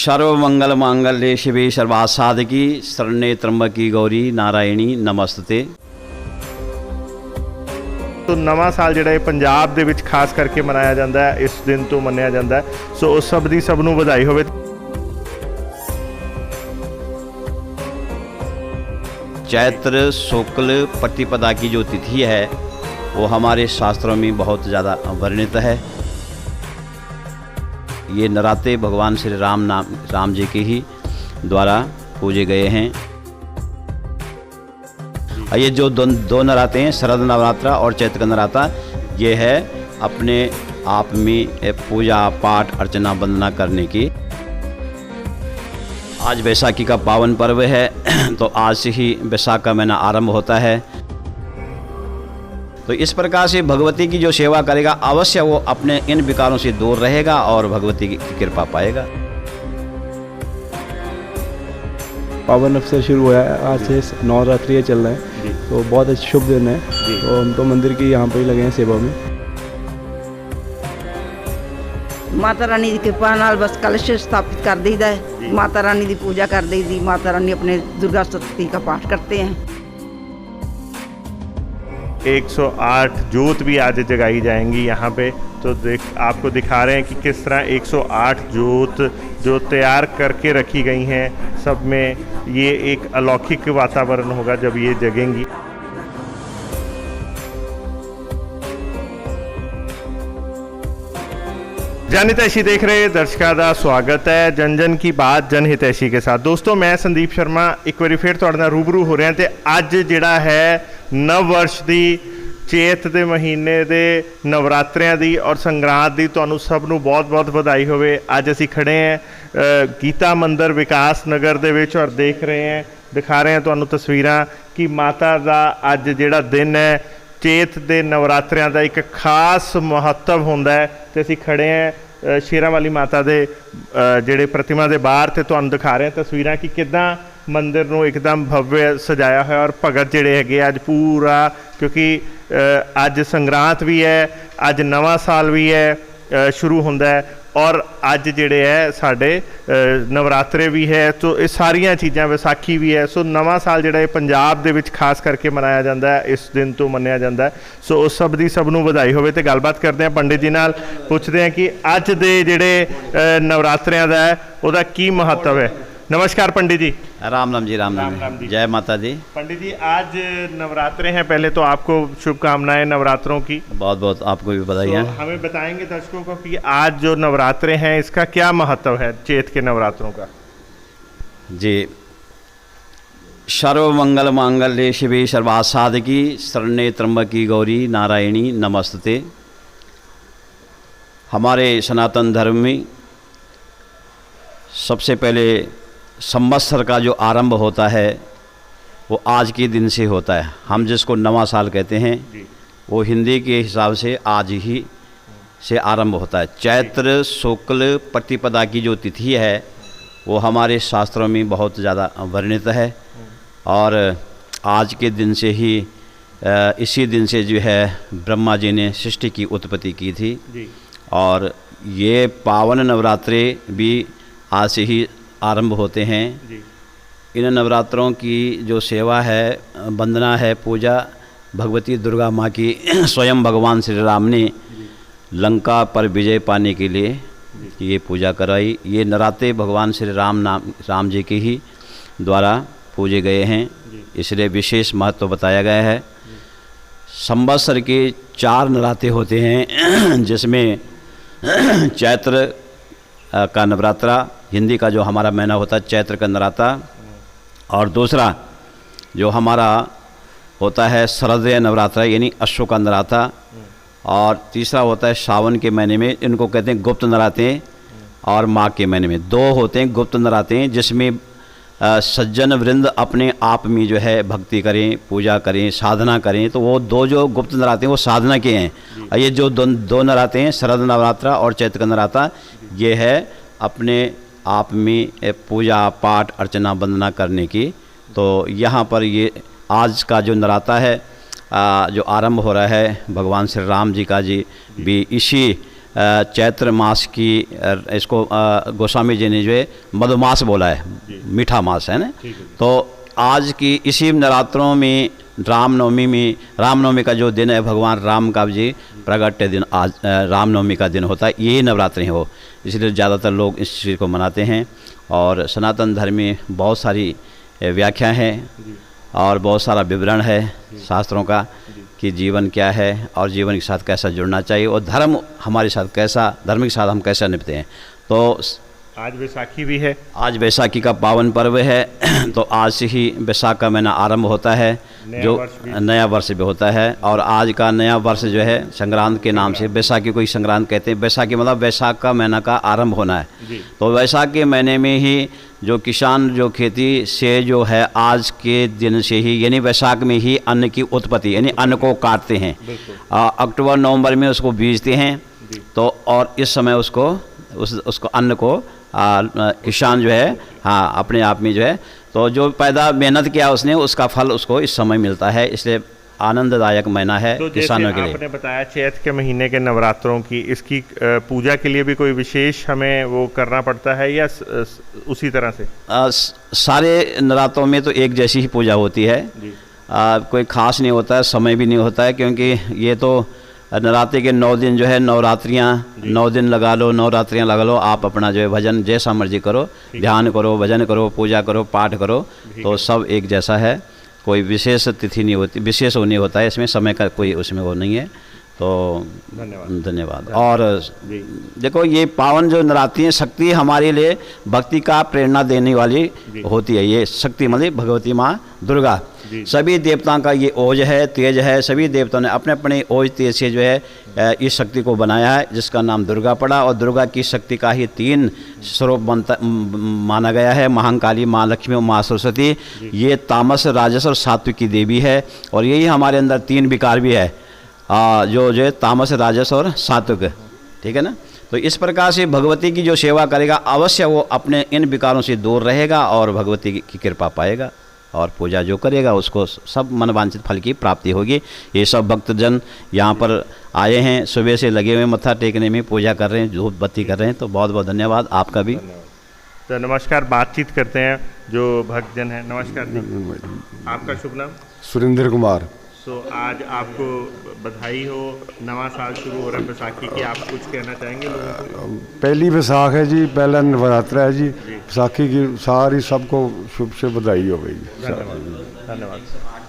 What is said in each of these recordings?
सर्वमंगल मांगल्ये शिवे सर्वासाधकी शरण्ये त्र्यंबकी गौरी नारायणी नमस्ते। तो नवा साल जिहड़ा पंजाब दे विच खास करके मनाया जाता है, इस दिन तो मनाया जाता है। सो उस सब दी सब नूं बधाई होवे। चैत्र शुक्ल प्रतिपदा की जो तिथि है वो हमारे शास्त्रों में बहुत ज़्यादा वर्णित है। ये नराते भगवान श्री राम जी के ही द्वारा पूजे गए हैं। ये जो दो नराते हैं, शरद नवरात्रा और चैत्र का नराता, ये है अपने आप में पूजा पाठ अर्चना वंदना करने की। आज बैसाखी का पावन पर्व है, तो आज से ही बैसाख का महीना आरंभ होता है। तो इस प्रकार से भगवती की जो सेवा करेगा अवश्य वो अपने इन विकारों से दूर रहेगा और भगवती की कृपा पाएगा। पावन अवसर शुरू हुआ है, आज से नवरात्रि चल रहा है, तो बहुत शुभ दिन है। तो हम तो मंदिर की यहाँ पर ही लगे हैं सेवा में। माता रानी की कृपा नाल बस कलश स्थापित कर दीदा है, माता रानी की पूजा कर दी, माता रानी अपने दुर्गा स्तुति का पाठ करते हैं। 108 जोत भी आज जगाई जाएंगी यहाँ पे। तो आपको दिखा रहे हैं कि किस तरह 108 जोत जो तैयार करके रखी गई हैं, सब में ये एक अलौकिक वातावरण होगा जब ये जगेंगी। जन हितैषी देख रहे दर्शकों का स्वागत है जन जन की बात जन हितैषी के साथ। दोस्तों, मैं संदीप शर्मा एक बार फिर तुहाडे नाल रूबरू हो रहा है। तो अज जिहड़ा है नव वर्ष की चेत के महीने के नवरात्रियां की और संगरांद की तुहानू सब नू बहुत बहुत बधाई होवे। अज असी खड़े हैं गीता मंदिर विकास नगर दे विच और देख रहे हैं, दिखा रहे हैं तुहानू तस्वीरां कि माता का अज जिहड़ा दिन है चेत के नवरात्रियां का एक खास महत्व होंदा है। तो असी खड़े हैं शेरां वाली माता के जिहड़े प्रतिमा के बाहर, तो तुहानू दिखा रहे हैं तस्वीरां कि किद्दां मंदिर नूं एकदम भव्य सजाया हुआ और भगत जिहड़े हैगे अज पूरा, क्योंकि अज संगरांद भी है, अज नवा साल भी है शुरू होंदा है और अज जिहड़े है साडे नवरात्रे भी है। तो ये सारियां चीज़ां, विसाखी भी है। सो नवा साल जिहड़ा पंजाब दे विच खास करके मनाया जाता है, इस दिन तो मनाया जाता है। सो उस सब दी सब नूं बधाई होवे। ते गलबात करते हैं पंडित जी नाल, पुछदे हैं कि अज दे जिहड़े नवरात्रियां दा है उहदा की महत्व है। नमस्कार पंडित जी। राम राम जी। राम राम जी। जय माता दी। पंडित जी, आज नवरात्रे हैं, पहले तो आपको शुभकामनाएं नवरात्रों की। बहुत बहुत आपको भी बधाई है। हमें बताएंगे दर्शकों को कि आज जो नवरात्रे हैं इसका क्या महत्व है चेत के नवरात्रों का। जी, सर्वमंगल मांगल्ये शिवे सर्वासाधकी शरण्ये त्र्यंबकी गौरी नारायणी नमस्ते। हमारे सनातन धर्म में सबसे पहले संवत्सर का जो आरंभ होता है वो आज के दिन से होता है। हम जिसको नवा साल कहते हैं वो हिंदी के हिसाब से आज ही से आरंभ होता है। चैत्र शुक्ल प्रतिपदा की जो तिथि है वो हमारे शास्त्रों में बहुत ज़्यादा वर्णित है और आज के दिन से ही इसी दिन से जो है ब्रह्मा जी ने सृष्टि की उत्पत्ति की थी और ये पावन नवरात्रे भी आज से ही आरंभ होते हैं। इन नवरात्रों की जो सेवा है, वंदना है, पूजा भगवती दुर्गा माँ की स्वयं भगवान श्री राम ने लंका पर विजय पाने के लिए ये पूजा कराई। ये नराते भगवान श्री राम जी के ही द्वारा पूजे गए हैं, इसलिए विशेष महत्व बताया गया है। संवत्सर के 4 नराते होते हैं, जिसमें चैत्र का नवरात्रा, हिंदी का जो हमारा महीना होता है चैत्र का नराता, और दूसरा जो हमारा होता है शरदय नवरात्रा यानी अश्व का नराता, और तीसरा होता है सावन के महीने में, इनको कहते हैं गुप्त नराते, और माघ के महीने में 2 होते हैं गुप्त नराते, जिसमें सज्जन वृंद अपने आप में जो है भक्ति करें, पूजा करें, साधना करें। तो वो 2 जो गुप्त नराते हैं वो साधना के हैं, और ये जो दो नराते हैं शरद नवरात्रा और चैत्र का नराता, ये है अपने आप में पूजा पाठ अर्चना वंदना करने की। तो यहाँ पर ये आज का जो नराता है जो आरंभ हो रहा है भगवान श्री राम जी का जी भी इसी चैत्र मास की इसको गोस्वामी जी ने जो है मधुमास बोला है, मीठा मास है ना। तो आज की इसी नवरात्रों में रामनवमी का जो दिन है, भगवान राम का जी प्रगट दिन आज रामनवमी का दिन होता है, यही नवरात्रि हो, इसलिए ज़्यादातर लोग इस चीज़ को मनाते हैं। और सनातन धर्म में बहुत सारी व्याख्या है और बहुत सारा विवरण है शास्त्रों का कि जीवन क्या है और जीवन के साथ कैसा जुड़ना चाहिए और धर्म हमारे साथ कैसा, धर्म के साथ हम कैसे निपटते हैं। तो आज बैसाखी भी है, आज बैसाखी का पावन पर्व है। तो आज से ही बैसाख का महीना आरंभ होता है, जो नया वर्ष भी होता है। और आज का नया वर्ष जो है संक्रांत के नाम से बैसाखी को ही संक्रांत कहते हैं। बैसाखी मतलब बैसाख का महीना का आरंभ होना है। तो बैसाख के महीने में ही जो किसान जो खेती से जो है आज के दिन से ही यानी बैसाख में ही अन्न की उत्पत्ति यानी अन्न को काटते हैं। अक्टूबर नवंबर में उसको बीजते हैं। तो और इस समय उसको अन्न को किसान जो है हाँ अपने आप में जो है तो जो पैदा मेहनत किया उसने उसका फल उसको इस समय मिलता है, इसलिए आनंददायक महीना है तो किसानों के लिए। आपने बताया चैत्र के महीने के नवरात्रों की इसकी पूजा के लिए भी कोई विशेष हमें वो करना पड़ता है या उसी तरह से? सारे नवरात्रों में तो एक जैसी ही पूजा होती है, कोई खास नहीं होता है, समय भी नहीं होता है, क्योंकि ये तो नवरात्रि के 9 दिन जो है नवरात्रियाँ 9 दिन लगा लो, नवरात्रियाँ लगा लो, आप अपना जो है भजन जैसा मर्जी करो, ध्यान करो, भजन करो, पूजा करो, पाठ करो, तो सब एक जैसा है, कोई विशेष तिथि नहीं होती, विशेष वो नहीं होता है, इसमें समय का कोई उसमें वो नहीं है। तो धन्यवाद। और देखो ये पावन जो नवरात्रि है शक्ति हमारे लिए भक्ति का प्रेरणा देने वाली होती है। ये शक्ति मतलब भगवती माँ दुर्गा, सभी देवताओं का ये ओज है, तेज है, सभी देवताओं ने अपने अपने ओज तेज से जो है इस शक्ति को बनाया है, जिसका नाम दुर्गा पड़ा। और दुर्गा की शक्ति का ही 3 स्वरूप माना गया है, महाकाली, माँ लक्ष्मी और माँ सरस्वती। ये तामस, राजस और सात्विक की देवी है। और यही हमारे अंदर 3 विकार भी है, जो है तामस, राजस और सात्विक, ठीक है ना। तो इस प्रकार से भगवती की जो सेवा करेगा अवश्य वो अपने इन विकारों से दूर रहेगा और भगवती की कृपा पाएगा। और पूजा जो करेगा उसको सब मनवांछित फल की प्राप्ति होगी। ये सब भक्तजन यहाँ पर आए हैं, सुबह से लगे हुए मत्था टेकने में, पूजा कर रहे हैं, धूप बत्ती कर रहे हैं, तो बहुत बहुत धन्यवाद आपका भी। तो नमस्कार, बातचीत करते हैं जो भक्तजन हैं। नमस्कार जी, आपका शुभ नाम? सुरेंद्र कुमार। तो आज आपको बधाई हो, नवा साल शुरू हो रहा है बैसाखी की, आप कुछ कहना चाहेंगे लोगों को? पहली बैसाख है जी, पहला नवरात्रा है जी, बैसाखी की सारी सबको शुभ से बधाई हो गई। धन्यवाद।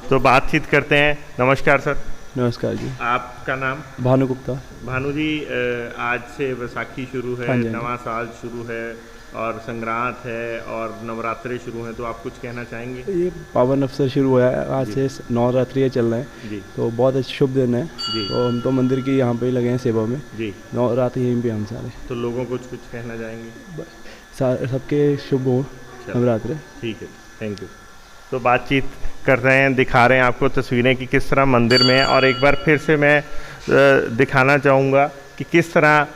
तो बातचीत करते हैं। नमस्कार सर। नमस्कार जी। आपका नाम? भानु गुप्ता। भानु जी, आज से बैसाखी शुरू है, नवा साल शुरू है और संक्रांत है और नवरात्रे शुरू हैं, तो आप कुछ कहना चाहेंगे? ये पावन अवसर शुरू हुआ है, आज से नवरात्रि चल रहे हैं, तो बहुत अच्छा शुभ दिन है। तो हम तो मंदिर की यहाँ पे ही लगे हैं सेवा में जी, नवरात्रि यहीं पे हम सारे। तो लोगों को कुछ कहना चाहेंगे? सबके शुभ हो नवरात्रि। ठीक है, थैंक यू। तो बातचीत कर रहे हैं, दिखा रहे हैं आपको तस्वीरें कि किस तरह मंदिर में, और एक बार फिर से मैं दिखाना चाहूँगा कि किस तरह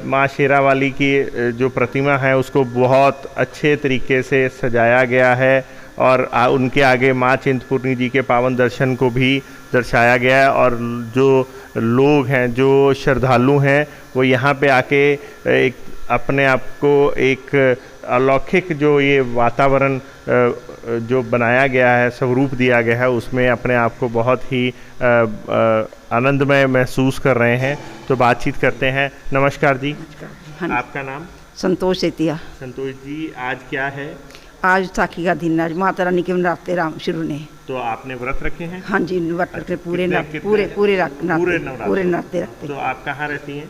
माँ शेरावाली की जो प्रतिमा है उसको बहुत अच्छे तरीके से सजाया गया है और उनके आगे माँ चिंतपूर्णी जी के पावन दर्शन को भी दर्शाया गया है। और जो लोग हैं, जो श्रद्धालु हैं, वो यहाँ पे आके एक अपने आप को एक अलौकिक जो ये वातावरण जो बनाया गया है, स्वरूप दिया गया है, उसमें अपने आप को बहुत ही आनंदमय महसूस कर रहे हैं। तो बातचीत करते हैं। नमस्कार जी। आपका नाम? संतोष सेतिया। संतोष जी, आज क्या है? आज बैसाखी का दिन, आज माता रानी के नवरात्रे राम शुरू ने। तो आपने व्रत रखे हैं? हाँ जी, व्रत रखे पूरे नवरात्रे रखते। तो आप कहाँ रहती हैं?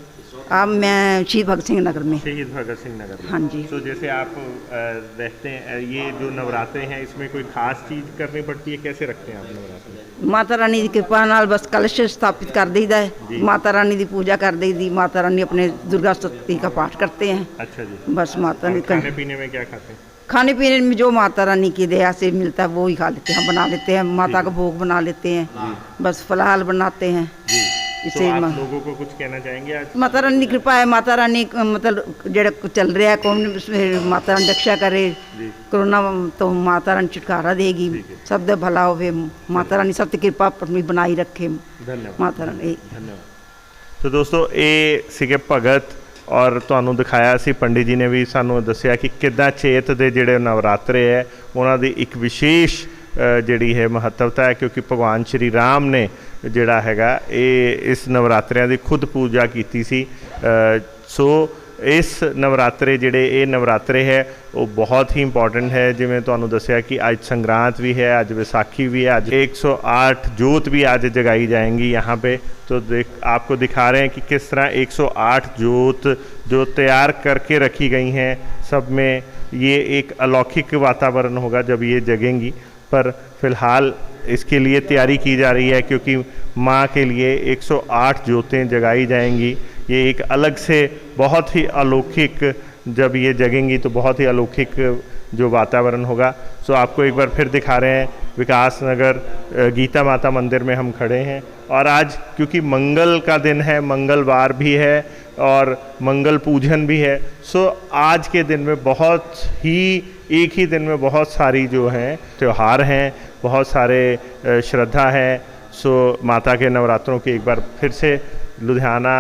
अब मैं शहीद भगत सिंह नगर में। शहीद भगत सिंह नगर में। हाँ जी। तो जैसे आप रहते हैं, ये जो नवरात्रे हैं इसमें कोई खास चीज़ करनी पड़ती है? कैसे रखते हैं आप नवरात्रे? माता रानी की कृपा नाल बस कलश स्थापित कर दीदा है, माता रानी की पूजा कर दी, माता रानी अपने दुर्गा सप्तशती का पाठ करते हैं। अच्छा जी। बस माता ने खाने पीने में क्या खाते हैं? खाने पीने में जो माता रानी की दया से मिलता है वो ही खा लेते हैं, बना लेते हैं, माता का भोग बना लेते हैं, बस फलाहाल बनाते हैं। तो आप लोगों को कुछ कहना चाहेंगे आज? माता रानी की कृपा है, माता रानी मतलब जेड़ा चल रहा है कौन, उसमें माता रानी रक्षा करे, कोरोना तो माता रानी छुटकारा देगी, सब दे भला होवे, माता रानी सब कृपा अपनी बनाई रखे। धन्यवाद। माता रानी। धन्यवाद। तो दोस्तों ये ਸੀਗੇ ਭਗਤ ਔਰ ਤੁਹਾਨੂੰ ਦਿਖਾਇਆ ਸੀ ਪੰਡਿਤ ਜੀ ਨੇ ਵੀ ਸਾਨੂੰ ਦੱਸਿਆ ਕਿ ਕਿੱਦਾਂ ਚੇਤ ਦੇ ਜਿਹੜੇ ਨਵਰਾਤਰੇ ਹੈ ਉਹਨਾਂ ਦੀ ਇੱਕ ਵਿਸ਼ੇਸ਼ ਜਿਹੜੀ ਹੈ ਮਹੱਤਵਤਾ ਹੈ, ਕਿਉਂਕਿ ਭਗਵਾਨ ਸ਼੍ਰੀ ਰਾਮ ਨੇ ਜਿਹੜਾ ਹੈਗਾ ਇਹ ਇਸ ਨਵਰਾਤਰਿਆਂ ਦੀ ਖੁਦ ਪੂਜਾ ਕੀਤੀ ਸੀ। ਸੋ इस नवरात्रे ਜਿਹੜੇ ਇਹ नवरात्रे है वो बहुत ही इंपॉर्टेंट है। जिमें ਤੁਹਾਨੂੰ ਦੱਸਿਆ कि अज संग्रांत भी है, अज विसाखी भी है, अज 108 जोत भी आज जगाई जाएंगी यहाँ पे। तो आपको दिखा रहे हैं कि किस तरह 108 जोत जो तैयार करके रखी गई हैं, सब में ये एक अलौकिक वातावरण होगा जब ये जगेंगी। पर फिलहाल इसके लिए तैयारी की जा रही है, क्योंकि माँ के लिए 108 जोतें जगाई जाएंगी। ये एक अलग से बहुत ही अलौकिक, जब ये जगेंगी तो बहुत ही अलौकिक जो वातावरण होगा। सो आपको एक बार फिर दिखा रहे हैं विकास नगर गीता माता मंदिर में हम खड़े हैं। और आज क्योंकि मंगल का दिन है, मंगलवार भी है और मंगल पूजन भी है, सो आज के दिन में बहुत ही एक ही दिन में बहुत सारी जो हैं त्यौहार हैं, बहुत सारे श्रद्धा है। सो माता के नवरात्रों की एक बार फिर से लुधियाना,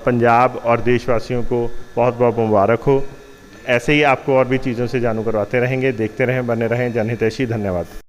पंजाब और देशवासियों को बहुत बहुत मुबारक हो। ऐसे ही आपको और भी चीज़ों से जानू करवाते रहेंगे। देखते रहें, बने रहें जनहितैषी। धन्यवाद।